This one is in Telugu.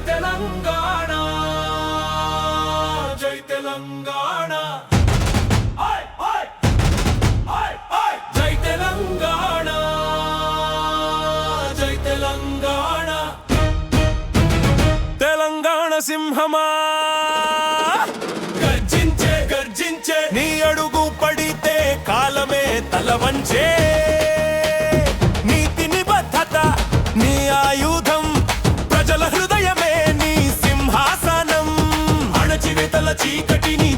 తెలంగాణ జై తెలంగాణ జై తెలంగాణ జై తెలంగాణ తెలంగాణ సింహమా గర్జించే గర్జించే నీ అడుగు పడితే కాలమే తల వంచే నీతి నిబద్ధత నీ ఆయుధం ప్రజల హృదయమే నీ సింహాసనం అణచివేతల చీకటిని